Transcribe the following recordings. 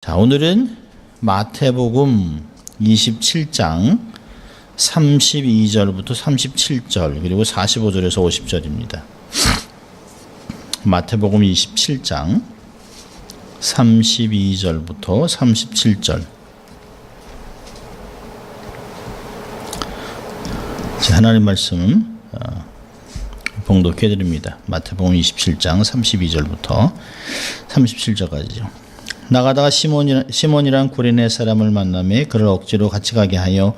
자, 오늘은 마태복음 27장 32절부터 37절 그리고 45절에서 50절입니다. 마태복음 27장 32절부터 37절. 자, 하나님 말씀 봉독해 드립니다. 마태복음 27장 32절부터 37절까지죠. 나가다가 시몬이란 구레네 사람을 만나매 그를 억지로 같이 가게 하여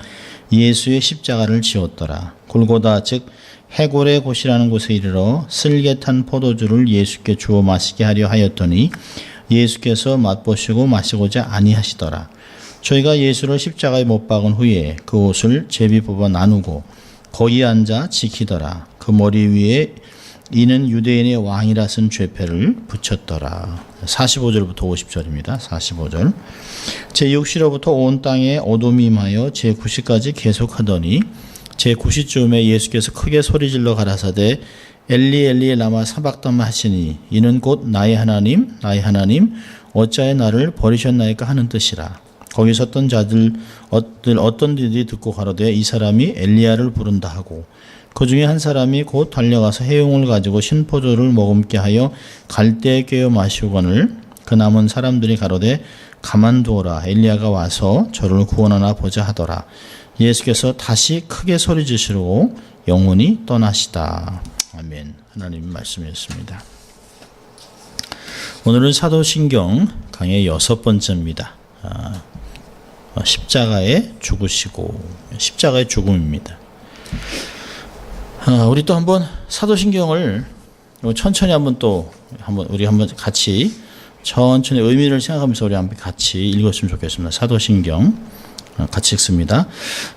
예수의 십자가를 지었더라. 골고다 즉 해골의 곳이라는 곳에 이르러 쓸개 탄 포도주를 예수께 주어 마시게 하려 하였더니 예수께서 맛보시고 마시고자 아니하시더라. 저희가 예수를 십자가에 못 박은 후에 그 옷을 제비 뽑아 나누고 거기 앉아 지키더라. 그 머리 위에 이는 유대인의 왕이라 쓴 죄패를 붙였더라. 45절부터 50절입니다. 45절. 제6시로부터 온 땅에 어둠이 임하여 제9시까지 계속하더니 제9시쯤에 예수께서 크게 소리질러 가라사대 엘리 엘리 라마 사박다마 하시니 이는 곧 나의 하나님 어찌하여 나를 버리셨나이까 하는 뜻이라. 거기 섰던 자들 어떤 이들이 듣고 가로되 이 사람이 엘리야를 부른다 하고 그 중에 한 사람이 곧 달려가서 해용을 가지고 신포도를 머금게 하여 갈대에 꿰어 마시고거늘 그 남은 사람들이 가로되 가만두어라 엘리야가 와서 저를 구원하나 보자 하더라. 예수께서 다시 크게 소리 지시고 영혼이 떠나시다. 아멘. 하나님 말씀이었습니다. 오늘은 사도신경 강의 6번째입니다. 십자가에 죽으시고 십자가의 죽음입니다. 우리 또 한번 사도신경을 천천히 우리 한번 같이 천천히 의미를 생각하면서 우리 한번 같이 읽었으면 좋겠습니다. 사도신경 같이 읽습니다.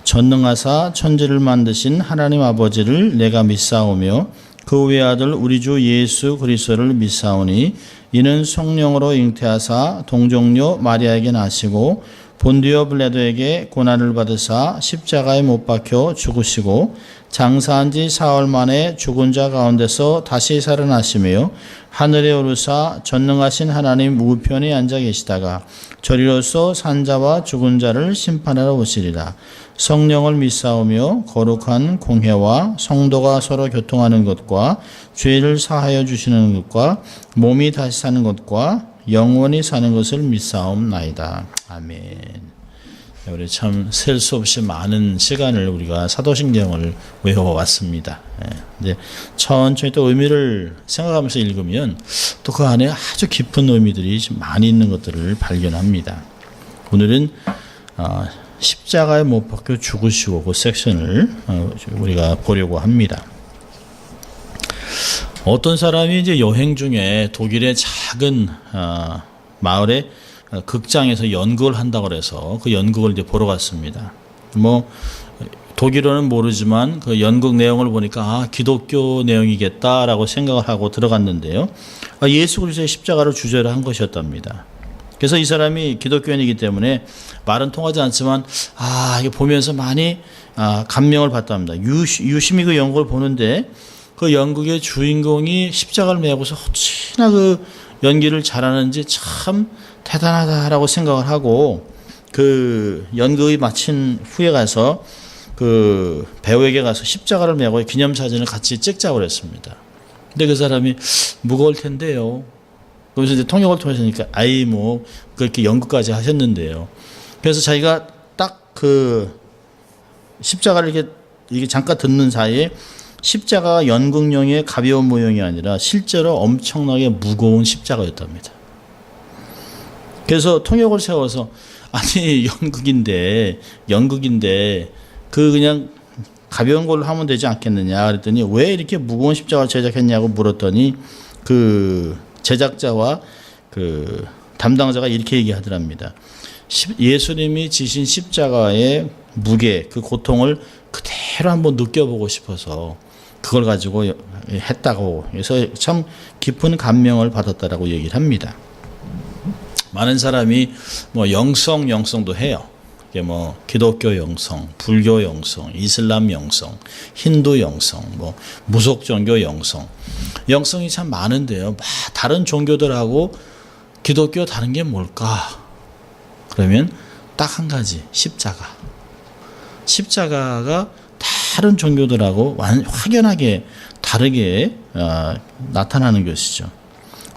전능하사 천지를 만드신 하나님 아버지를 내가 믿사오며 그 외아들 우리 주 예수 그리스도를 믿사오니 이는 성령으로 잉태하사 동정녀 마리아에게 나시고 본디오 빌라도에게 고난을 받으사 십자가에 못 박혀 죽으시고 장사한 지 사흘 만에 죽은 자 가운데서 다시 살아나시며 하늘에 오르사 전능하신 하나님 우편에 앉아 계시다가 저리로서 산자와 죽은 자를 심판하러 오시리라. 성령을 믿사오며 거룩한 공회와 성도가 서로 교통하는 것과 죄를 사하여 주시는 것과 몸이 다시 사는 것과 영원히 사는 것을 믿사옵나이다. 아멘. 우리 참 셀 수 없이 많은 시간을 우리가 사도신경을 외워왔습니다. 근데 천천히 또 의미를 생각하면서 읽으면 또 그 안에 아주 깊은 의미들이 많이 있는 것들을 발견합니다. 오늘은 십자가에 못 박혀 죽으시고 그 섹션을 우리가 보려고 합니다. 어떤 사람이 이제 여행 중에 독일의 작은 마을에 극장에서 연극을 한다고 그래서 그 연극을 이제 보러 갔습니다. 독일어는 모르지만 그 연극 내용을 보니까 기독교 내용이겠다라고 생각을 하고 들어갔는데요. 예수 그리스도의 십자가를 주제로 한 것이었답니다. 그래서 이 사람이 기독교인이기 때문에 말은 통하지 않지만 이게 보면서 많이 감명을 받답니다. 유심히 그 연극을 보는데 그 연극의 주인공이 십자가를 메고서 어찌나 그 연기를 잘하는지 참 대단하다라고 생각을 하고 그 연극이 마친 후에 가서 그 배우에게 가서 십자가를 메고 기념사진을 같이 찍자고 그랬습니다. 근데 그 사람이 무거울 텐데요. 그래서 이제 통역을 통해서니까 그렇게 연극까지 하셨는데요. 그래서 자기가 딱 그 십자가를 이게 잠깐 듣는 사이에 십자가가 연극용의 가벼운 모형이 아니라 실제로 엄청나게 무거운 십자가였답니다. 그래서 통역을 세워서 연극인데 그냥 가벼운 걸로 하면 되지 않겠느냐 그랬더니 왜 이렇게 무거운 십자가를 제작했냐고 물었더니 그 제작자와 그 담당자가 이렇게 얘기하더랍니다. 예수님이 지신 십자가의 무게, 그 고통을 그대로 한번 느껴보고 싶어서 그걸 가지고 했다고 해서 참 깊은 감명을 받았다라고 얘기를 합니다. 많은 사람이 영성도 해요. 이게 기독교 영성, 불교 영성, 이슬람 영성, 힌두 영성, 무속 종교 영성이 참 많은데요. 다른 종교들하고 기독교 다른 게 뭘까? 그러면 딱 한 가지, 십자가. 십자가가 다른 종교들하고 확연하게 다르게 나타나는 것이죠.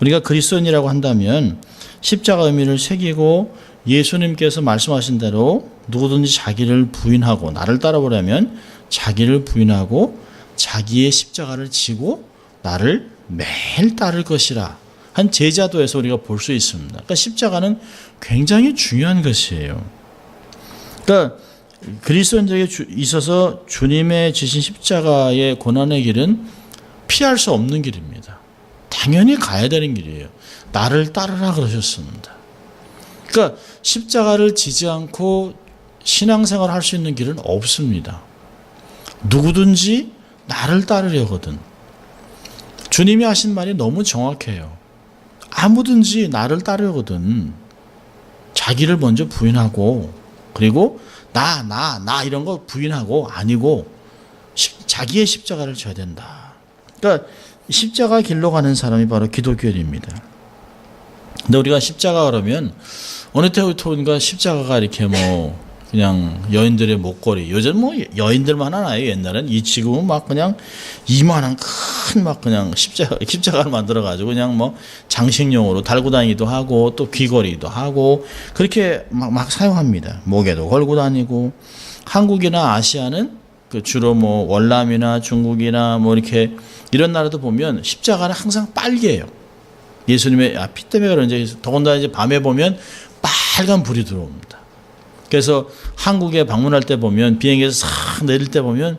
우리가 그리스도인이라고 한다면 십자가 의미를 새기고 예수님께서 말씀하신 대로 누구든지 자기를 부인하고 나를 따라오려면 자기를 부인하고 자기의 십자가를 지고 나를 매일 따를 것이라 한 제자도에서 우리가 볼 수 있습니다. 그러니까 십자가는 굉장히 중요한 것이에요. 그러니까 그리스도인들에게 있어서 주님의 지신 십자가의 고난의 길은 피할 수 없는 길입니다. 당연히 가야 되는 길이에요. 나를 따르라 그러셨습니다. 그러니까 십자가를 지지 않고 신앙생활을 할 수 있는 길은 없습니다. 누구든지 나를 따르려거든. 주님이 하신 말이 너무 정확해요. 아무든지 나를 따르거든 자기를 먼저 부인하고 그리고 나 이런 거 부인하고 아니고 자기의 십자가를 져야 된다. 그러니까 십자가 길로 가는 사람이 바로 기독교인입니다. 근데 우리가 십자가 그러면 어느 때부터인가 십자가가 이렇게 뭐 그냥 여인들의 목걸이, 요즘 뭐 여인들만 하나요? 옛날엔 지금은 막 그냥 이만한 큰 막 그냥 십자가를 만들어 가지고 그냥 뭐 장식용으로 달고 다니기도 하고 또 귀걸이도 하고 그렇게 막 사용합니다. 목에도 걸고 다니고. 한국이나 아시아는 그 주로 뭐 월남이나 중국이나 뭐 이렇게 이런 나라도 보면 십자가는 항상 빨개요. 예수님의 피 때문에 그런지 더군다나 이제 밤에 보면 빨간 불이 들어옵니다. 그래서 한국에 방문할 때 보면 비행기에서 싹 내릴 때 보면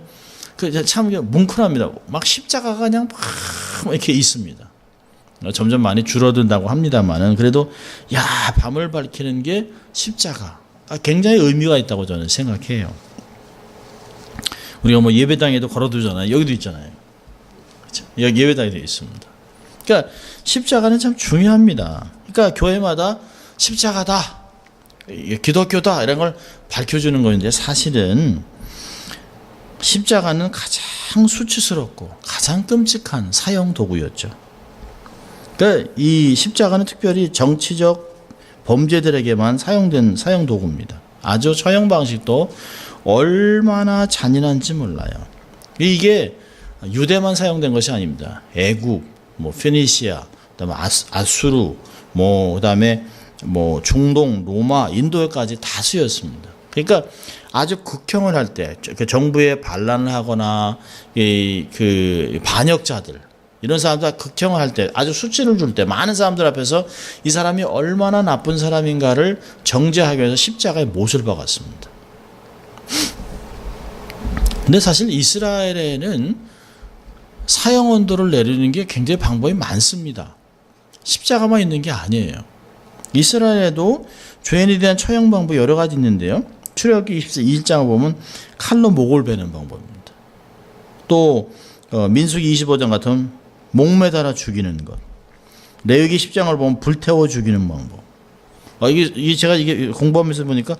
그 참 뭉클합니다. 막 십자가가 그냥 막 이렇게 있습니다. 점점 많이 줄어든다고 합니다만은 그래도 밤을 밝히는 게 십자가 굉장히 의미가 있다고 저는 생각해요. 우리가 뭐 예배당에도 걸어두잖아요. 여기도 있잖아요. 그렇죠? 여기 예배당에도 있습니다. 그러니까 십자가는 참 중요합니다. 그러니까 교회마다 십자가다, 기독교다 이런 걸 밝혀주는 건데 사실은 십자가는 가장 수치스럽고 가장 끔찍한 사형 도구였죠. 그러니까 이 십자가는 특별히 정치적 범죄들에게만 사용된 사형 도구입니다. 아주 처형 방식도 얼마나 잔인한지 몰라요. 이게 유대만 사용된 것이 아닙니다. 애굽, 뭐 피니시아, 그다음에 아수르, 뭐 그다음에 뭐 중동, 로마, 인도에까지 다 쓰였습니다. 그러니까 아주 극형을 할 때 정부에 반란을 하거나 그 반역자들 이런 사람들 극형을 할 때 아주 수치를 줄 때 많은 사람들 앞에서 이 사람이 얼마나 나쁜 사람인가를 정죄하기 위해서 십자가에 못을 박았습니다. 근데 사실 이스라엘에는 사형 언도를 내리는 게 굉장히 방법이 많습니다. 십자가만 있는 게 아니에요. 이스라엘에도 죄인에 대한 처형 방법이 여러 가지 있는데요. 출애굽기 21장을 보면 칼로 목을 베는 방법입니다. 또 민수기 25장 같은 목매달아 죽이는 것. 레위기 10장을 보면 불태워 죽이는 방법. 이게 제가 공부하면서 보니까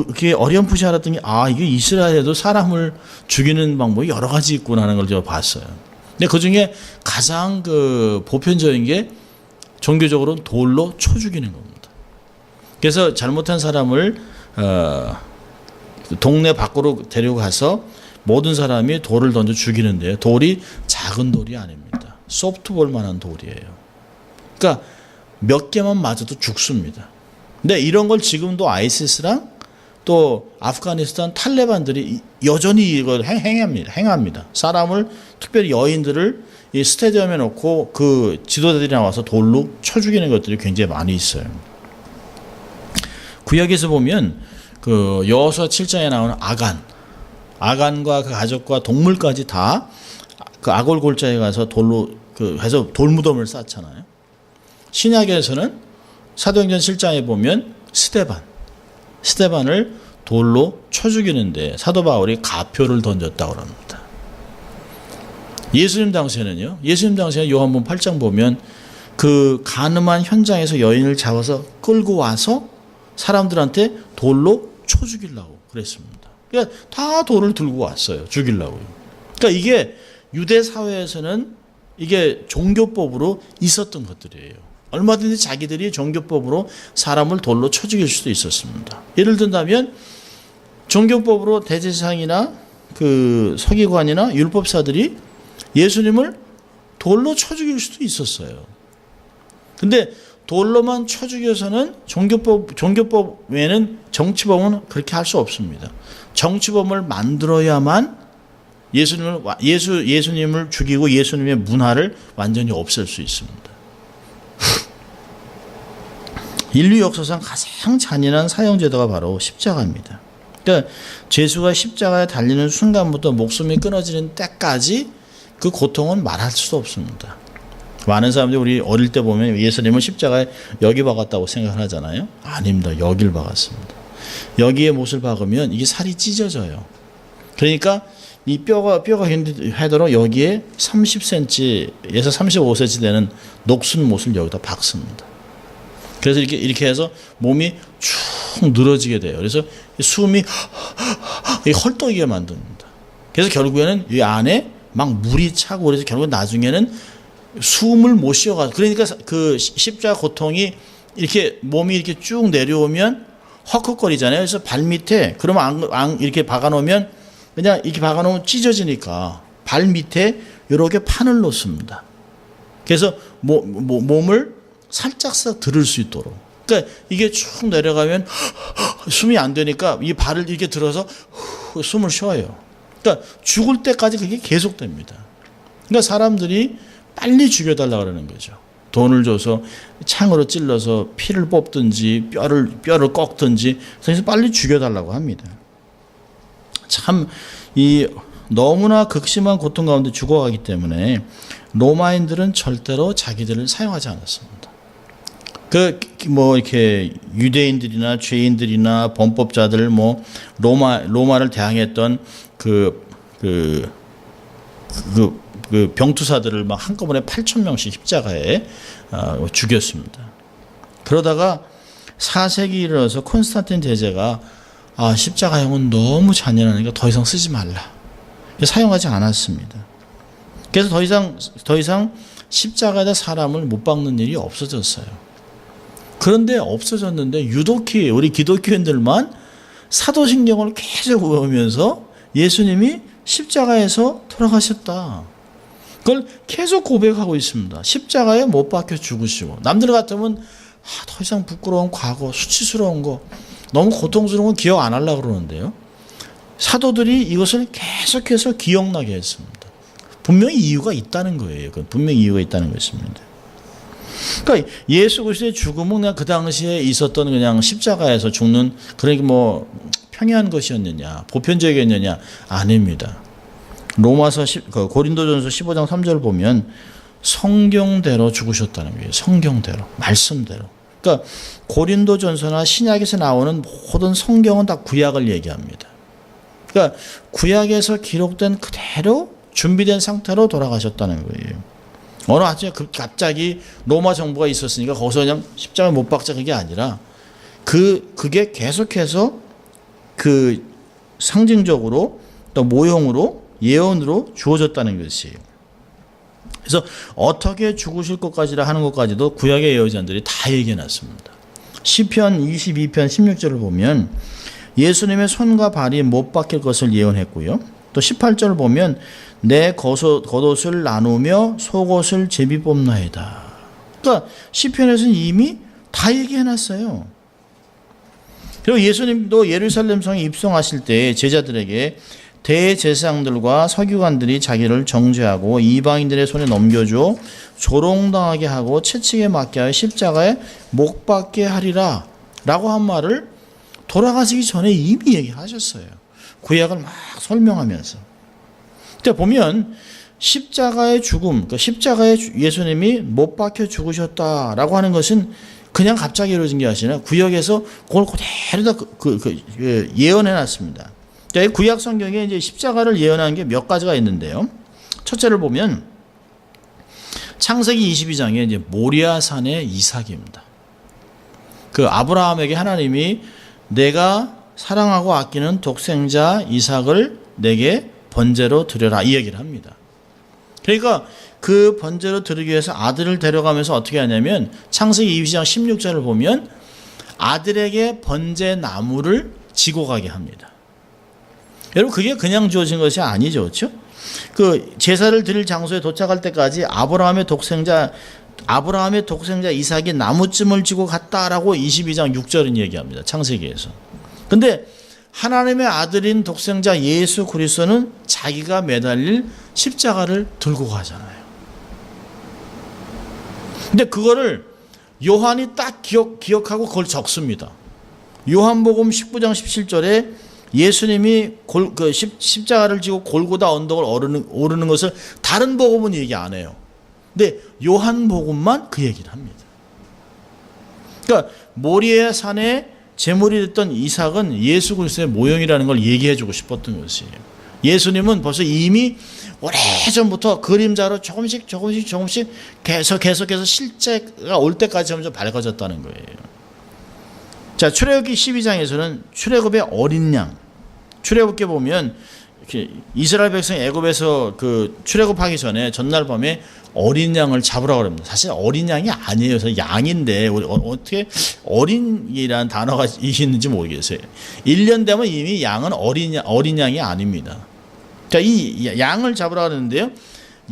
그게 어렴풋이 알았더니 이게 이스라엘에도 사람을 죽이는 방법이 여러 가지 있구나 하는 걸 제가 봤어요. 근데 그 중에 가장 보편적인 게 종교적으로 돌로 쳐 죽이는 겁니다. 그래서 잘못한 사람을 동네 밖으로 데리고 가서 모든 사람이 돌을 던져 죽이는데 돌이 작은 돌이 아닙니다. 소프트볼만한 돌이에요. 그러니까 몇 개만 맞아도 죽습니다. 근데 이런 걸 지금도 아이시스랑 또 아프가니스탄 탈레반들이 여전히 이걸 행합니다. 사람을 특별히 여인들을 이 스테디움에 놓고 그 지도자들이 나와서 돌로 쳐 죽이는 것들이 굉장히 많이 있어요. 구약에서 보면 그 여호수아 7장에 나오는 아간과 그 가족과 동물까지 다 그 아골 골짜기에 가서 돌로 해서 돌무덤을 쌓잖아요. 신약에서는 사도행전 7장에 보면 스데반을 돌로 쳐 죽이는데 사도 바울이 가표를 던졌다고 합니다. 예수님 당시에는요. 요한복음 8장 보면 그 가늠한 현장에서 여인을 잡아서 끌고 와서 사람들한테 돌로 쳐 죽이려고 그랬습니다. 그러니까 다 돌을 들고 왔어요. 죽이려고요. 그러니까 이게 유대 사회에서는 이게 종교법으로 있었던 것들이에요. 얼마든지 자기들이 종교법으로 사람을 돌로 쳐 죽일 수도 있었습니다. 예를 든다면 종교법으로 대제사장이나 그 서기관이나 율법사들이 예수님을 돌로 쳐 죽일 수도 있었어요. 근데 돌로만 쳐 죽여서는 종교법 외에는 정치범은 그렇게 할 수 없습니다. 정치범을 만들어야만 예수님을 죽이고 예수님의 문화를 완전히 없앨 수 있습니다. 인류 역사상 가장 잔인한 사형제도가 바로 십자가입니다. 그러니까 죄수가 십자가에 달리는 순간부터 목숨이 끊어지는 때까지 그 고통은 말할 수도 없습니다. 많은 사람들이 우리 어릴 때 보면 예수님을 십자가에 여기 박았다고 생각을 하잖아요. 아닙니다. 여길 박았습니다. 여기에 못을 박으면 이게 살이 찢어져요. 그러니까 이 뼈가 하도록 여기에 30cm에서 35cm 되는 녹슨 못을 여기다 박습니다. 그래서 이렇게 해서 몸이 쭉 늘어지게 돼요. 그래서 숨이 헐떡이게 만듭니다. 그래서 결국에는 이 안에 막 물이 차고 그래서 결국 나중에는 숨을 못 쉬어가지고 그러니까 그 십자가 고통이 이렇게 몸이 이렇게 쭉 내려오면 헉헉거리잖아요. 그래서 발 밑에 그러면 이렇게 박아놓으면 그냥 이렇게 박아놓으면 찢어지니까 발 밑에 이렇게 판을 놓습니다. 그래서 몸을 살짝씩 들을 수 있도록. 그러니까 이게 쭉 내려가면 숨이 안 되니까 이 발을 이렇게 들어서 숨을 쉬어요. 그러니까 죽을 때까지 그게 계속됩니다. 그러니까 사람들이 빨리 죽여달라 그러는 거죠. 돈을 줘서 창으로 찔러서 피를 뽑든지 뼈를 꺾든지 그래서 빨리 죽여달라고 합니다. 참 너무나 극심한 고통 가운데 죽어가기 때문에 로마인들은 절대로 자기들을 사용하지 않았습니다. 이렇게 유대인들이나 죄인들이나 범법자들 로마를 대항했던 그 병투사들을 막 한꺼번에 8,000명씩 십자가에 죽였습니다. 그러다가 4세기 이르러서 콘스탄틴 대제가 십자가형은 너무 잔인하니까 더 이상 쓰지 말라. 사용하지 않았습니다. 그래서 더 이상 십자가에다 사람을 못 박는 일이 없어졌어요. 그런데 없어졌는데 유독히 우리 기독교인들만 사도신경을 계속 외우면서 예수님이 십자가에서 돌아가셨다. 그걸 계속 고백하고 있습니다. 십자가에 못 박혀 죽으시고 남들 같으면 더 이상 부끄러운 과거, 수치스러운 거, 너무 고통스러운 거 기억 안 하려고 그러는데요. 사도들이 이것을 계속해서 기억나게 했습니다. 분명히 이유가 있다는 거예요. 분명히 이유가 있다는 것입니다. 그러니까 예수 그리스도의 죽음은 그냥 그 당시에 있었던 그냥 십자가에서 죽는 그러니까 평이한 것이었느냐, 보편적이었느냐 아닙니다. 고린도전서 15장 3절 보면 성경대로 죽으셨다는 거예요. 성경대로, 말씀대로. 그러니까 고린도전서나 신약에서 나오는 모든 성경은 다 구약을 얘기합니다. 그러니까 구약에서 기록된 그대로 준비된 상태로 돌아가셨다는 거예요. 어느 아침에 갑자기 로마 정부가 있었으니까 거기서 그냥 십자가에 못 박자 그게 아니라 그게 계속해서 그 상징적으로 또 모형으로 예언으로 주어졌다는 것이에요. 그래서 어떻게 죽으실 것까지라 하는 것까지도 구약의 예언자들이 다 얘기해놨습니다. 시편 22편 16절을 보면 예수님의 손과 발이 못 박힐 것을 예언했고요. 또 18절을 보면 내 겉옷을 나누며 속옷을 제비 뽑나이다. 그러니까 시편에서는 이미 다 얘기해놨어요. 그리고 예수님도 예루살렘 성에 입성하실 때 제자들에게 대제사장들과 서기관들이 자기를 정죄하고 이방인들의 손에 넘겨줘 조롱당하게 하고 채찍에 맞게 하여 십자가에 못 박게 하리라 라고 한 말을 돌아가시기 전에 이미 얘기하셨어요. 구약을 막 설명하면서. 그때 보면 십자가의 죽음, 그러니까 십자가에 예수님이 못 박혀 죽으셨다라고 하는 것은 그냥 갑자기 이루어진 게 아니라 구약에서 그걸 그대로 다 예언해 놨습니다. 구약 성경에 이제 십자가를 예언하는 게 몇 가지가 있는데요. 첫째를 보면 창세기 22장에 이제 모리아산의 이삭입니다. 그 아브라함에게 하나님이 내가 사랑하고 아끼는 독생자 이삭을 내게 번제로 드려라 이 얘기를 합니다. 그러니까 그 번제로 드리기 위해서 아들을 데려가면서 어떻게 하냐면 창세기 22장 16절을 보면 아들에게 번제 나무를 지고 가게 합니다. 여러분 그게 그냥 주어진 것이 아니죠. 그렇죠? 그 제사를 드릴 장소에 도착할 때까지 아브라함의 독생자 이삭이 나무쯤을 지고 갔다라고 22장 6절은 얘기합니다. 창세기에서. 근데 하나님의 아들인 독생자 예수 그리스도는 자기가 매달릴 십자가를 들고 가잖아요. 근데 그거를 요한이 딱 기억하고 그걸 적습니다. 요한복음 19장 17절에 예수님이 십자가를 지고 골고다 언덕을 오르는 것을 다른 복음은 얘기 안 해요. 근데 요한복음만 그 얘기를 합니다. 그러니까 모리아 산에 제물이 됐던 이삭은 예수 그리스도의 모형이라는 걸 얘기해 주고 싶었던 것이에요. 예수님은 벌써 이미 오래전부터 그림자로 조금씩 계속해서 실제가 올 때까지 점점 밝아졌다는 거예요. 자, 출애굽기 12장에서는 출애굽의 어린 양, 출애굽기에 보면 이스라엘 백성 애굽에서 그 출애굽하기 전에 전날 밤에 어린 양을 잡으라고 합니다. 사실 어린 양이 아니에요. 그래서 양인데 어떻게 어린이라는 단어가 있는지 모르겠어요. 1년 되면 이미 양은 어린 양이 아닙니다. 자, 이 양을 잡으라고 하는데요.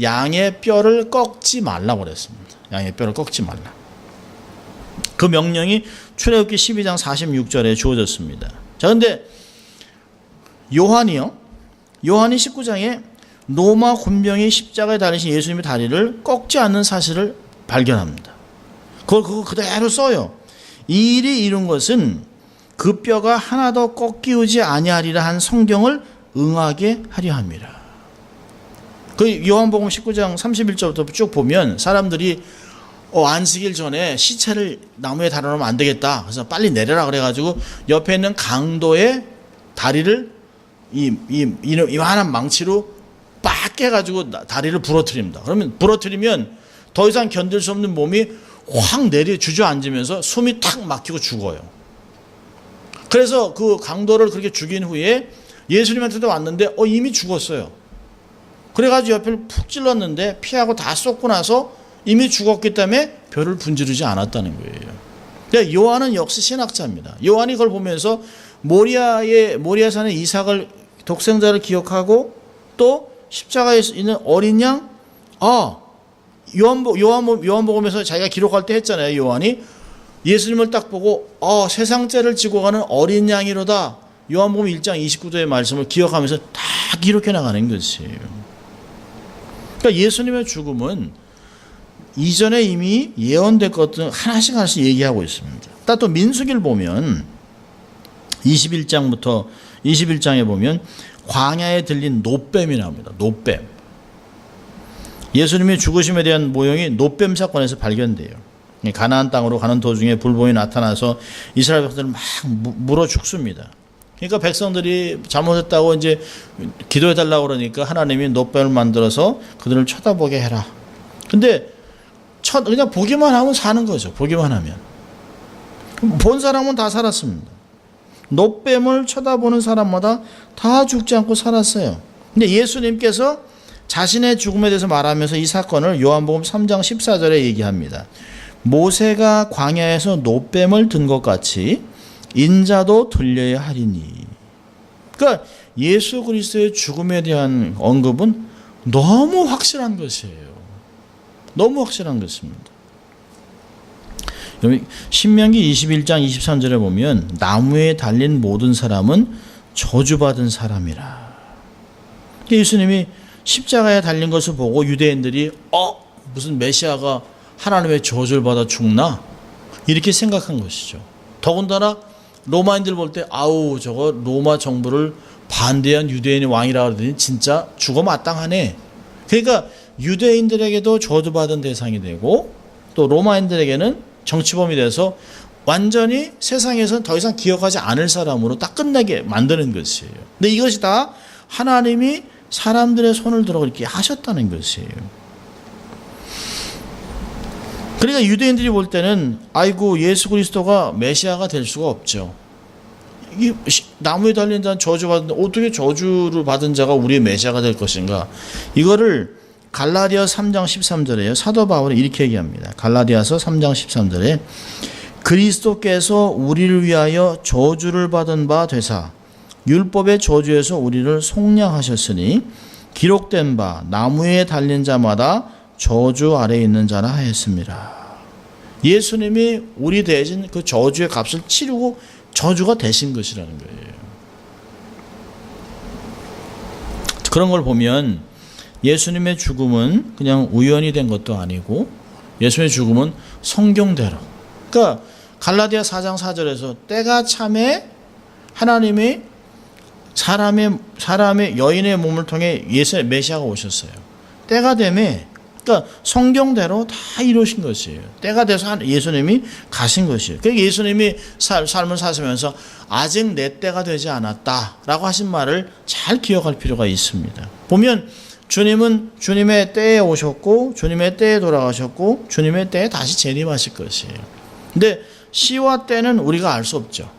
양의 뼈를 꺾지 말라고 그랬습니다. 양의 뼈를 꺾지 말라. 그 명령이 출애굽기 12장 46절에 주어졌습니다. 자, 근데 요한이 19장에 로마 군병이 십자가에 달리신 예수님의 다리를 꺾지 않는 사실을 발견합니다. 그거 그대로 써요. 이 일이 이룬 것은 그 뼈가 하나도 꺾이지 아니하리라 한 성경을 응하게 하려 합니다. 그 요한복음 19장 31절부터 쭉 보면 사람들이 안식일 전에 시체를 나무에 달아놓으면 안 되겠다. 그래서 빨리 내려라 그래가지고 옆에 있는 강도의 다리를 이만한 망치로 빡 깨가지고 다리를 부러뜨립니다. 그러면 부러뜨리면 더 이상 견딜 수 없는 몸이 확 내려 주저앉으면서 숨이 탁 막히고 죽어요. 그래서 그 강도를 그렇게 죽인 후에 예수님한테도 왔는데 이미 죽었어요. 그래가지고 옆을 푹 찔렀는데 피하고 다 쏟고 나서 이미 죽었기 때문에 벼를 분지르지 않았다는 거예요. 그러니까 요한은 역시 신학자입니다. 요한이 그걸 보면서 모리아산의 이삭을 독생자를 기억하고 또 십자가에 있는 어린 양, 요한복음에서 자기가 기록할 때 했잖아요. 요한이 예수님을 딱 보고 세상 죄를 지고 가는 어린 양이로다. 요한복음 1장 29절의 말씀을 기억하면서 다 기록해 나가는 것이에요. 그러니까 예수님의 죽음은 이전에 이미 예언된 것들 하나씩 얘기하고 있습니다. 또 민수기를 보면 21장에 보면 광야에 들린 노뱀이 나옵니다. 노뱀. 예수님의 죽으심에 대한 모형이 노뱀 사건에서 발견돼요. 가나안 땅으로 가는 도중에 불보이 나타나서 이스라엘 백성들을 막 물어 죽습니다. 그러니까 백성들이 잘못했다고 이제 기도해달라고 그러니까 하나님이 노뱀을 만들어서 그들을 쳐다보게 해라. 근데 그냥 보기만 하면 사는 거죠. 보기만 하면. 본 사람은 다 살았습니다. 노뱀을 쳐다보는 사람마다 다 죽지 않고 살았어요. 근데 예수님께서 자신의 죽음에 대해서 말하면서 이 사건을 요한복음 3장 14절에 얘기합니다. 모세가 광야에서 노뱀을 든 것 같이 인자도 들려야 하리니. 그러니까 예수 그리스도의 죽음에 대한 언급은 너무 확실한 것이에요. 너무 확실한 것입니다. 신명기 21장 23절에 보면 나무에 달린 모든 사람은 저주받은 사람이라. 예수님이 십자가에 달린 것을 보고 유대인들이 무슨 메시아가 하나님의 저주를 받아 죽나? 이렇게 생각한 것이죠. 더군다나 로마인들 볼 때 저거 로마 정부를 반대한 유대인의 왕이라 그러더니 진짜 죽어 마땅하네. 그러니까 유대인들에게도 저주받은 대상이 되고 또 로마인들에게는 정치범이 돼서 완전히 세상에서는 더 이상 기억하지 않을 사람으로 딱 끝나게 만드는 것이에요. 근데 이것이 다 하나님이 사람들의 손을 들어 이렇게 하셨다는 것이에요. 그러니까 유대인들이 볼 때는 예수 그리스도가 메시아가 될 수가 없죠. 이 나무에 달린 자는 저주받는데 어떻게 저주를 받은 자가 우리의 메시아가 될 것인가? 이거를 갈라디아서 3장 13절에요. 사도 바울이 이렇게 얘기합니다. 갈라디아서 3장 13절에 그리스도께서 우리를 위하여 저주를 받은 바 되사 율법의 저주에서 우리를 속량하셨으니 기록된 바 나무에 달린 자마다 저주 아래에 있는 자라 하였습니다. 예수님이 우리 대신 그 저주의 값을 치르고 저주가 되신 것이라는 거예요. 그런 걸 보면 예수님의 죽음은 그냥 우연히 된 것도 아니고 예수님의 죽음은 성경대로. 그러니까 갈라디아 4장 4절에서 때가 참에 하나님이 사람의 여인의 몸을 통해 예수의 메시아가 오셨어요. 때가 되매 그러니까 성경대로 다 이루신 것이에요. 때가 돼서 예수님이 가신 것이에요. 그러니까 예수님이 삶을 사시면서 아직 내 때가 되지 않았다라고 하신 말을 잘 기억할 필요가 있습니다. 보면 주님은 주님의 때에 오셨고 주님의 때에 돌아가셨고 주님의 때에 다시 재림하실 것이에요. 근데 시와 때는 우리가 알 수 없죠.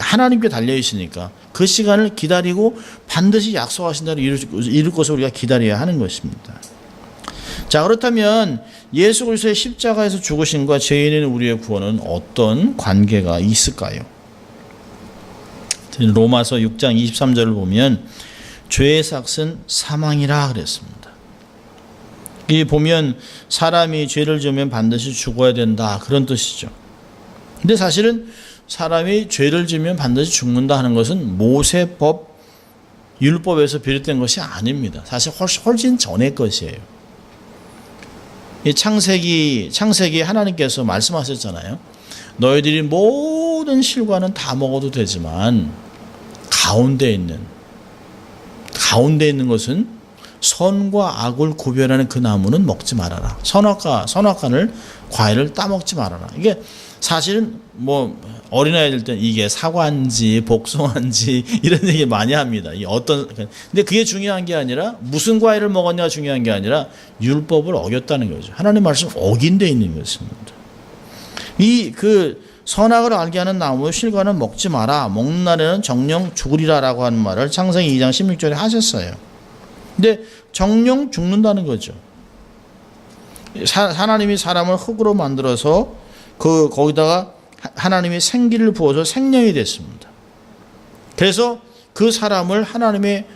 하나님께 달려 있으니까 그 시간을 기다리고 반드시 약속하신 대로 이룰 것을 우리가 기다려야 하는 것입니다. 자, 그렇다면 예수 그리스도의 십자가에서 죽으심과 죄인인 우리의 구원은 어떤 관계가 있을까요? 로마서 6장 23절을 보면 죄의 삭은 사망이라 그랬습니다. 이 보면 사람이 죄를 지으면 반드시 죽어야 된다 그런 뜻이죠. 근데 사실은 사람이 죄를 지으면 반드시 죽는다 하는 것은 모세법 율법에서 비롯된 것이 아닙니다. 사실 훨씬 전의 것이에요. 이 창세기 하나님께서 말씀하셨잖아요. 너희들이 모든 실과는 다 먹어도 되지만 가운데 있는 것은 선과 악을 구별하는 그 나무는 먹지 말아라. 선악과를 과일을 따먹지 말아라. 이게 사실은 뭐 어린아이들 때 이게 사과인지 복숭아인지 이런 얘기 많이 합니다. 근데 그게 중요한 게 아니라 무슨 과일을 먹었냐가 중요한 게 아니라 율법을 어겼다는 거죠. 하나님 말씀 어긴 데 있는 것입니다. 선악을 알게 하는 나무의 실과는 먹지 마라. 먹는 날에는 정령 죽으리라라고 하는 말을 창세기 2장 16절에 하셨어요. 근데 정령 죽는다는 거죠. 하나님이 사람을 흙으로 만들어서 거기다가 하나님이 생기를 부어서 생명이 됐습니다. 그래서 그 사람을 하나님의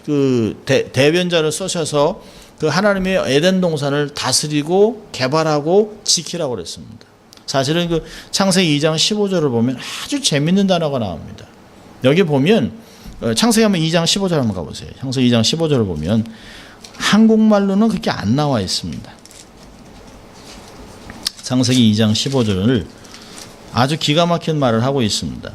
그 대변자를 쓰셔서 그 하나님의 에덴 동산을 다스리고 개발하고 지키라고 그랬습니다. 사실은 그 창세기 2장 15절을 보면 아주 재밌는 단어가 나옵니다. 여기 보면 창세기 2장 15절 한번 가보세요. 창세기 2장 15절을 보면 한국말로는 그렇게 안 나와 있습니다. 창세기 2장 15절을 아주 기가 막힌 말을 하고 있습니다.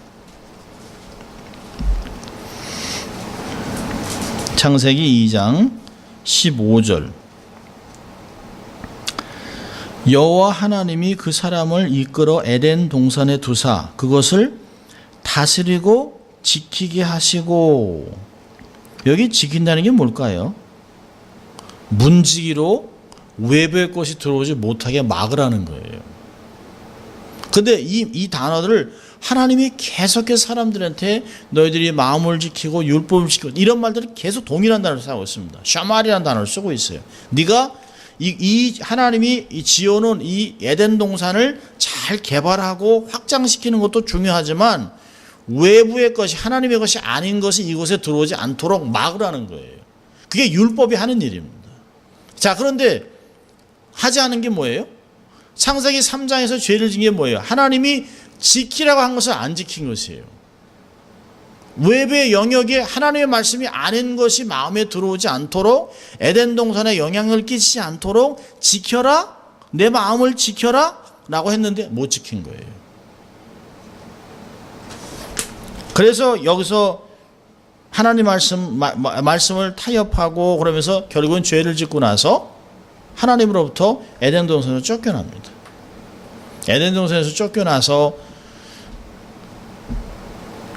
창세기 2장 15절 여호와 하나님이 그 사람을 이끌어 에덴 동산에 두사 그것을 다스리고 지키게 하시고. 여기 지킨다는 게 뭘까요? 문지기로 외부의 것이 들어오지 못하게 막으라는 거예요. 근데 이 단어들을 하나님이 계속해서 사람들한테 너희들이 마음을 지키고 율법을 지키고 이런 말들을 계속 동일한 단어를 쓰고 있습니다. 샤말이라는 단어를 쓰고 있어요. 네가 이 하나님이 지어놓은 이 에덴 동산을 잘 개발하고 확장시키는 것도 중요하지만 외부의 것이 하나님의 것이 아닌 것이 이곳에 들어오지 않도록 막으라는 거예요. 그게 율법이 하는 일입니다. 자, 그런데 하지 않은 게 뭐예요? 창세기 3장에서 죄를 지은 게 뭐예요? 하나님이 지키라고 한 것을 안 지킨 것이에요. 외부의 영역에 하나님의 말씀이 아닌 것이 마음에 들어오지 않도록 에덴 동산에 영향을 끼치지 않도록 지켜라, 내 마음을 지켜라 라고 했는데 못 지킨 거예요. 그래서 여기서 하나님 말씀을 타협하고 그러면서 결국은 죄를 짓고 나서 하나님으로부터 에덴 동산에서 쫓겨납니다. 에덴 동산에서 쫓겨나서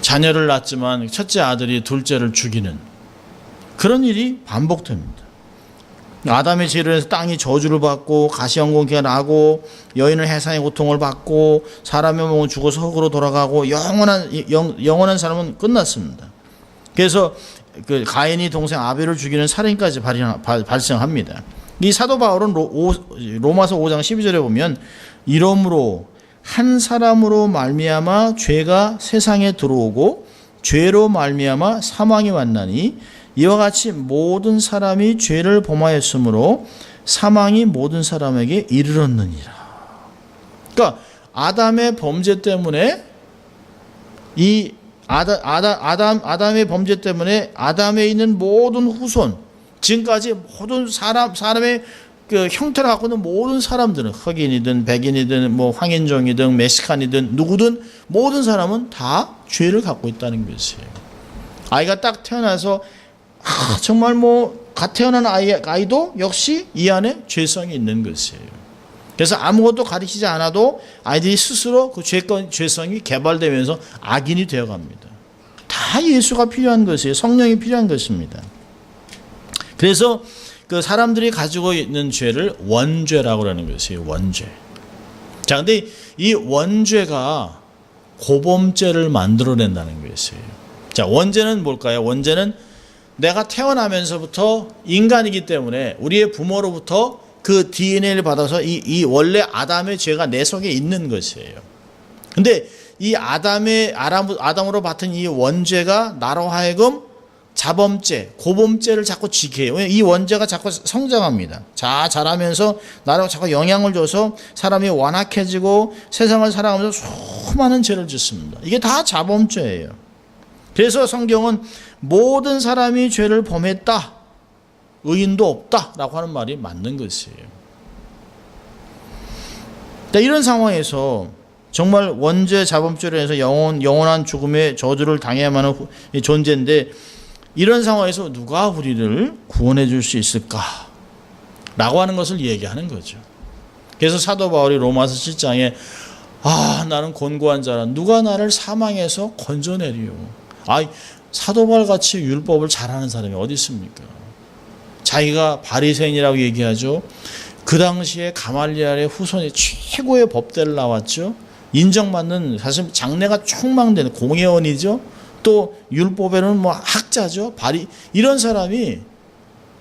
자녀를 낳지만 첫째 아들이 둘째를 죽이는 그런 일이 반복됩니다. 아담의 죄로 해서 땅이 저주를 받고 가시연공기가 나고 여인은 해산의 고통을 받고 사람의 몸은 죽어서 흙으로 돌아가고 영원한 삶은 끝났습니다. 그래서 그 가인이 동생 아벨을 죽이는 살인까지 발생합니다. 이 사도 바울은 로마서 5장 12절에 보면 이러므로 한 사람으로 말미암아 죄가 세상에 들어오고 죄로 말미암아 사망이 왔나니 이와 같이 모든 사람이 죄를 범하였으므로 사망이 모든 사람에게 이르렀느니라. 그러니까 아담의 범죄 때문에 이 아담의 범죄 때문에 아담에 있는 모든 후손, 지금까지 모든 사람의 그 형태를 갖고 있는 모든 사람들은 흑인이든 백인이든 뭐 황인종이든 멕시칸이든 누구든 모든 사람은 다 죄를 갖고 있다는 것이에요. 아이가 딱 태어나서 정말 뭐 갓 태어난 아이도 역시 이 안에 죄성이 있는 것이에요. 그래서 아무것도 가르치지 않아도 아이들이 스스로 그 죄성이 개발되면서 악인이 되어갑니다. 다 예수가 필요한 것이에요. 성령이 필요한 것입니다. 그래서 그 사람들이 가지고 있는 죄를 원죄라고 하는 것이에요. 원죄. 자, 근데 이 원죄가 고범죄를 만들어낸다는 것이에요. 자, 원죄는 뭘까요? 원죄는 내가 태어나면서부터 인간이기 때문에 우리의 부모로부터 그 DNA를 받아서 이 원래 아담의 죄가 내 속에 있는 것이에요. 근데 이 아담으로 받은 이 원죄가 나로 하여금 자범죄, 고범죄를 자꾸 지게 해요. 이 원죄가 자꾸 성장합니다. 자라면서 나라고 자꾸 영향을 줘서 사람이 완악해지고 세상을 살아가면서 수많은 죄를 짓습니다. 이게 다 자범죄예요. 그래서 성경은 모든 사람이 죄를 범했다, 의인도 없다라고 하는 말이 맞는 것이에요. 이런 상황에서 정말 원죄 자범죄로 해서 영원한 죽음의 저주를 당해야만 하는 존재인데 이런 상황에서 누가 우리를 구원해 줄 수 있을까? 라고 하는 것을 얘기하는 거죠. 그래서 사도 바울이 로마서 7장에 나는 곤고한 자라 누가 나를 사망에서 건져내리요. 사도 바울 같이 율법을 잘하는 사람이 어디 있습니까? 자기가 바리새인이라고 얘기하죠. 그 당시에 가말리엘의 후손이 최고의 법대를 나왔죠. 인정받는 사실 장래가 촉망되는 공회원이죠. 또 율법에는 뭐 학자죠. 이런 사람이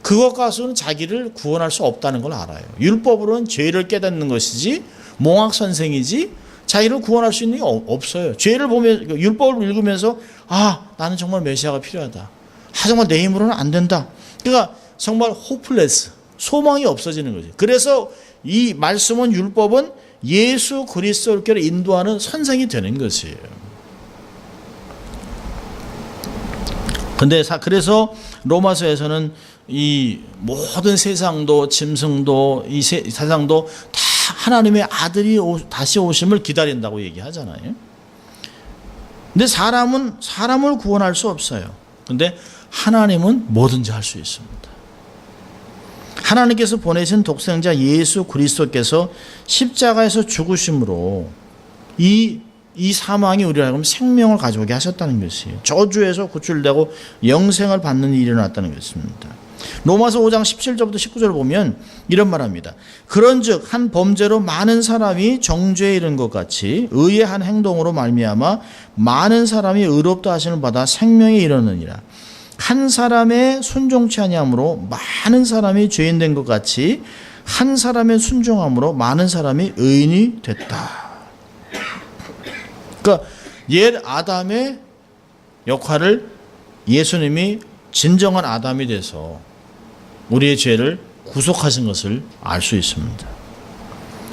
그것 가서는 자기를 구원할 수 없다는 걸 알아요. 율법으로는 죄를 깨닫는 것이지 몽학 선생이지 자기를 구원할 수 있는 게 없어요. 죄를 보면 율법을 읽으면서 나는 정말 메시아가 필요하다. 정말 내 힘으로는 안 된다. 그러니까 정말 호플레스, 소망이 없어지는 거지. 그래서 이 말씀은 율법은 예수 그리스도께로 인도하는 선생이 되는 것이에요. 근데 그래서 로마서에서는 이 모든 세상도 짐승도 이 세상도 다 하나님의 아들이 다시 오심을 기다린다고 얘기하잖아요. 근데 사람을 구원할 수 없어요. 근데 하나님은 뭐든지 할 수 있습니다. 하나님께서 보내신 독생자 예수 그리스도께서 십자가에서 죽으심으로 이 사망이 우리를 하여금 생명을 가져오게 하셨다는 것이에요. 저주에서 구출되고 영생을 받는 일이 일어났다는 것입니다. 로마서 5장 17절부터 19절을 보면 이런 말합니다. 그런즉 한 범죄로 많은 사람이 정죄에 이른 것 같이 의의 한 행동으로 말미암아 많은 사람이 의롭다 하심을 받아 생명에 이르느니라. 한 사람의 순종치 아니함으로 많은 사람이 죄인 된 것 같이 한 사람의 순종함으로 많은 사람이 의인이 됐다. 그러니까 옛 아담의 역할을 예수님이 진정한 아담이 돼서 우리의 죄를 구속하신 것을 알 수 있습니다.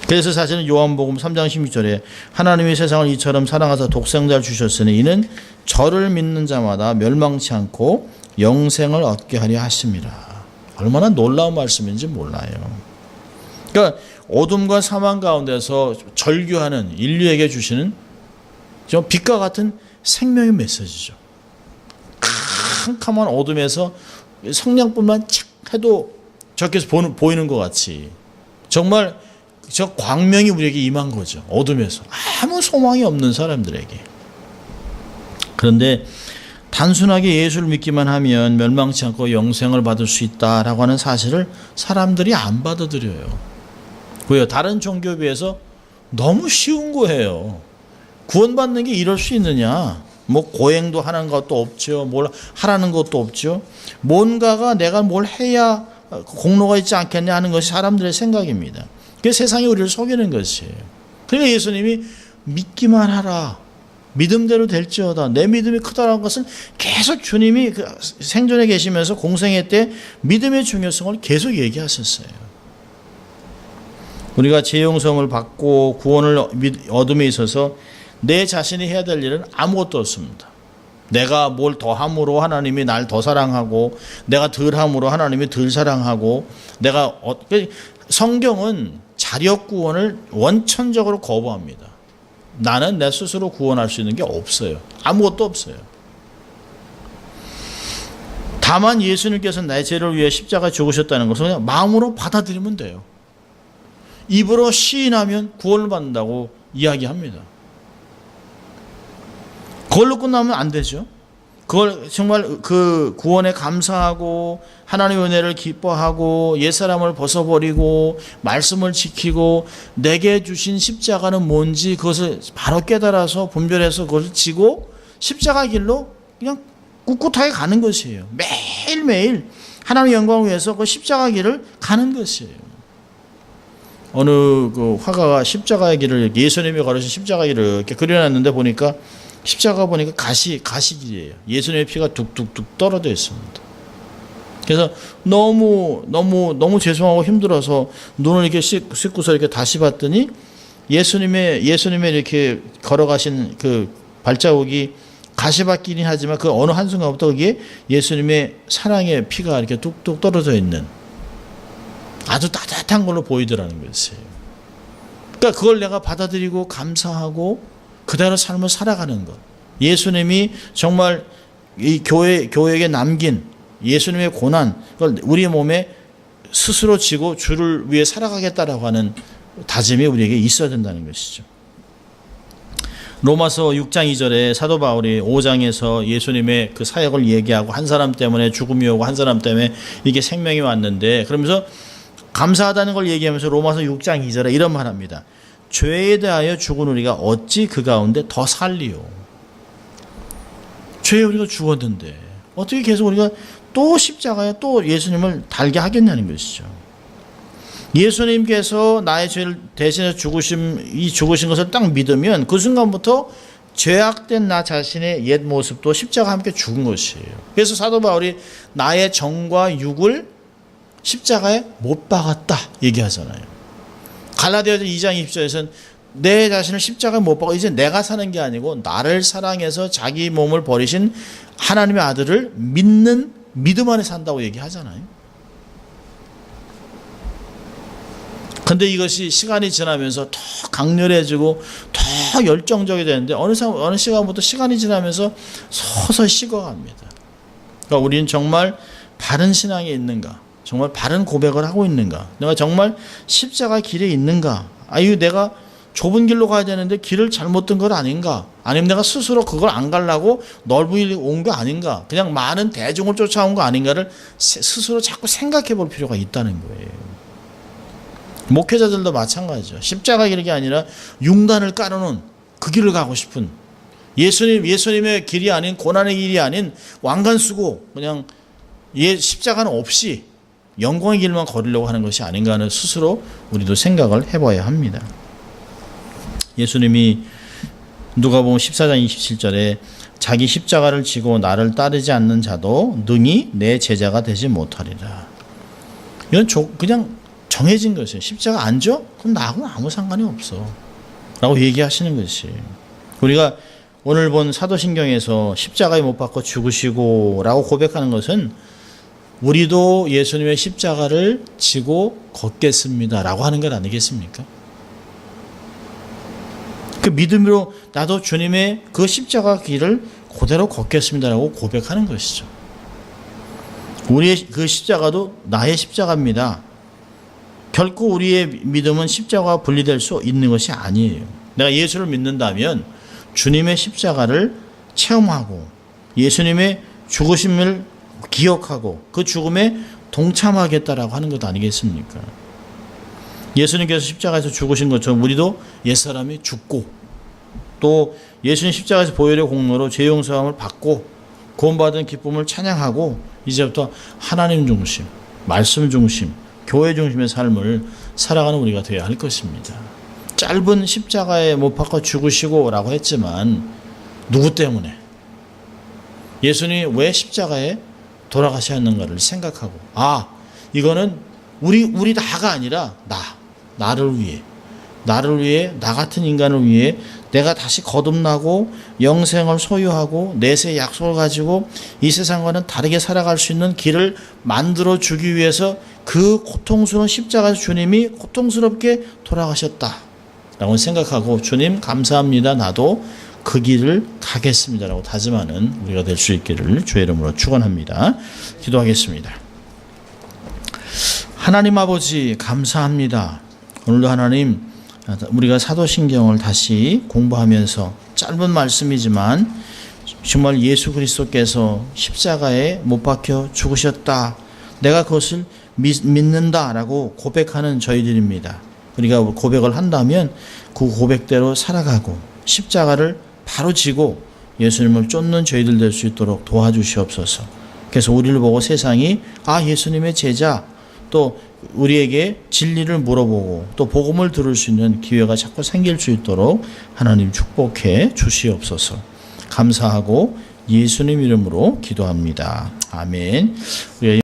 그래서 사실은 요한복음 3장 16절에 하나님이 세상을 이처럼 사랑하사 독생자를 주셨으니 이는 저를 믿는 자마다 멸망치 않고 영생을 얻게 하려 하심이라. 얼마나 놀라운 말씀인지 몰라요. 그러니까 어둠과 사망 가운데서 절규하는 인류에게 주시는 빛과 같은 생명의 메시지죠. 캄캄한 어둠에서 성냥불만 착 해도 저렇게 보이는 것 같이 정말 저 광명이 우리에게 임한 거죠. 어둠에서 아무 소망이 없는 사람들에게. 그런데 단순하게 예수를 믿기만 하면 멸망치 않고 영생을 받을 수 있다라고 하는 사실을 사람들이 안 받아들여요. 왜요? 다른 종교에 비해서 너무 쉬운 거예요. 구원받는 게 이럴 수 있느냐? 뭐 고행도 하는 것도 없죠. 뭘 하라는 것도 없죠. 뭔가가 내가 뭘 해야 공로가 있지 않겠냐 하는 것이 사람들의 생각입니다. 그게 세상이 우리를 속이는 것이에요. 그러니까 예수님이 믿기만 하라. 믿음대로 될지어다. 내 믿음이 크다라는 것은 계속 주님이 그 생전에 계시면서 공생애 때 믿음의 중요성을 계속 얘기하셨어요. 우리가 재용성을 받고 구원을 얻음에 있어서 내 자신이 해야 될 일은 아무것도 없습니다. 내가 뭘 더함으로 하나님이 날 더 사랑하고 내가 덜함으로 하나님이 덜 사랑하고 내가 성경은 자력 구원을 원천적으로 거부합니다. 나는 내 스스로 구원할 수 있는 게 없어요. 아무것도 없어요. 다만 예수님께서 내 죄를 위해 십자가에 죽으셨다는 것을 그냥 마음으로 받아들이면 돼요. 입으로 시인하면 구원을 받는다고 이야기합니다. 그걸로 끝나면 안 되죠. 그걸 정말 그 구원에 감사하고 하나님의 은혜를 기뻐하고 옛사람을 벗어버리고 말씀을 지키고 내게 주신 십자가는 뭔지 그것을 바로 깨달아서 분별해서 그것을 지고 십자가 길로 그냥 꿋꿋하게 가는 것이에요. 매일매일 하나님의 영광을 위해서 그 십자가 길을 가는 것이에요. 어느 그 화가가 십자가의 길을 예수님이 걸으신 십자가 길을 이렇게 그려놨는데 보니까 십자가 보니까 가시길이에요. 예수님의 피가 뚝뚝뚝 떨어져 있습니다. 그래서 너무 죄송하고 힘들어서 눈을 이렇게 씻고서 이렇게 다시 봤더니 예수님의 이렇게 걸어가신 그 발자국이 가시밭길이긴 하지만 그 어느 한순간부터 그게 예수님의 사랑의 피가 이렇게 뚝뚝 떨어져 있는 아주 따뜻한 걸로 보이더라는 것이에요. 그러니까 그걸 내가 받아들이고 감사하고 그대로 삶을 살아가는 것. 예수님이 정말 이 교회에게 남긴 예수님의 고난, 그걸 우리의 몸에 스스로 지고 주를 위해 살아가겠다라고 하는 다짐이 우리에게 있어야 된다는 것이죠. 로마서 6장 2절에 사도 바울이 5장에서 예수님의 그 사역을 얘기하고 한 사람 때문에 죽음이 오고 한 사람 때문에 이게 생명이 왔는데 그러면서 감사하다는 걸 얘기하면서 로마서 6장 2절에 이런 말 합니다. 죄에 대하여 죽은 우리가 어찌 그 가운데 더 살리요. 죄에 우리가 죽었는데 어떻게 계속 우리가 또 십자가에 또 예수님을 달게 하겠냐는 것이죠. 예수님께서 나의 죄를 대신해서 죽으신 것을 딱 믿으면 그 순간부터 죄악된 나 자신의 옛 모습도 십자가와 함께 죽은 것이에요. 그래서 사도 바울이 나의 정과 육을 십자가에 못 박았다 얘기하잖아요. 갈라디아서 2장 20절에서는 내 자신을 십자가에 못 박아 이제 내가 사는 게 아니고 나를 사랑해서 자기 몸을 버리신 하나님의 아들을 믿는 믿음 안에 산다고 얘기하잖아요. 근데 이것이 시간이 지나면서 더 강렬해지고 더 열정적이 되는데 어느 시간부터 시간이 지나면서 서서히 식어갑니다. 그러니까 우리는 정말 바른 신앙에 있는가? 정말 바른 고백을 하고 있는가? 내가 정말 십자가 길에 있는가? 아유 내가 좁은 길로 가야 되는데 길을 잘못 든 것 아닌가? 아니면 내가 스스로 그걸 안 가려고 넓은 길로 온 거 아닌가? 그냥 많은 대중을 쫓아온 거 아닌가를 스스로 자꾸 생각해 볼 필요가 있다는 거예요. 목회자들도 마찬가지죠. 십자가 길이 아니라 융단을 깔아놓은 그 길을 가고 싶은 예수님의 길이 아닌 고난의 길이 아닌 왕관 쓰고 그냥 십자가는 없이 영광의 길만 걸으려고 하는 것이 아닌가 하는 스스로 우리도 생각을 해봐야 합니다. 예수님이 누가복음 14장 27절에 자기 십자가를 지고 나를 따르지 않는 자도 능히 내 제자가 되지 못하리라. 이건 그냥 정해진 것이에요. 십자가 안 져? 그럼 나하고는 아무 상관이 없어 라고 얘기하시는 것이에요. 우리가 오늘 본 사도신경에서 십자가에 못 박고 죽으시고 라고 고백하는 것은 우리도 예수님의 십자가를 지고 걷겠습니다 라고 하는 것 아니겠습니까? 그 믿음으로 나도 주님의 그 십자가 길을 그대로 걷겠습니다 라고 고백하는 것이죠. 우리의 그 십자가도 나의 십자가입니다. 결코 우리의 믿음은 십자가와 분리될 수 있는 것이 아니에요. 내가 예수를 믿는다면 주님의 십자가를 체험하고 예수님의 죽으심을 기억하고 그 죽음에 동참하겠다라고 하는 것 아니겠습니까? 예수님께서 십자가에서 죽으신 것처럼 우리도 옛사람이 죽고 또 예수님 십자가에서 보혈의 공로로 죄 용서함을 받고 구원받은 기쁨을 찬양하고 이제부터 하나님 중심, 말씀 중심, 교회 중심의 삶을 살아가는 우리가 되어야 할 것입니다. 짧은 십자가에 못 박혀 죽으시고 라고 했지만 누구 때문에? 예수님이 왜 십자가에 돌아가셨는가를 생각하고 이거는 우리 다가 아니라 나를 위해 나 같은 인간을 위해 내가 다시 거듭나고 영생을 소유하고 내세 약속을 가지고 이 세상과는 다르게 살아갈 수 있는 길을 만들어 주기 위해서 그 고통스러운 십자가에서 주님이 고통스럽게 돌아가셨다라고 생각하고 주님 감사합니다. 나도 그 길을 가겠습니다라고 다짐하는 우리가 될 수 있기를 주의 이름으로 축원합니다. 기도하겠습니다. 하나님 아버지 감사합니다. 오늘도 하나님 우리가 사도신경을 다시 공부하면서 짧은 말씀이지만 정말 예수 그리스도께서 십자가에 못 박혀 죽으셨다. 내가 그것을 믿는다라고 고백하는 저희들입니다. 우리가 고백을 한다면 그 고백대로 살아가고 십자가를 바로 지고 예수님을 쫓는 저희들 될 수 있도록 도와주시옵소서. 그래서 우리를 보고 세상이 예수님의 제자, 또 우리에게 진리를 물어보고 또 복음을 들을 수 있는 기회가 자꾸 생길 수 있도록 하나님 축복해 주시옵소서. 감사하고 예수님 이름으로 기도합니다. 아멘.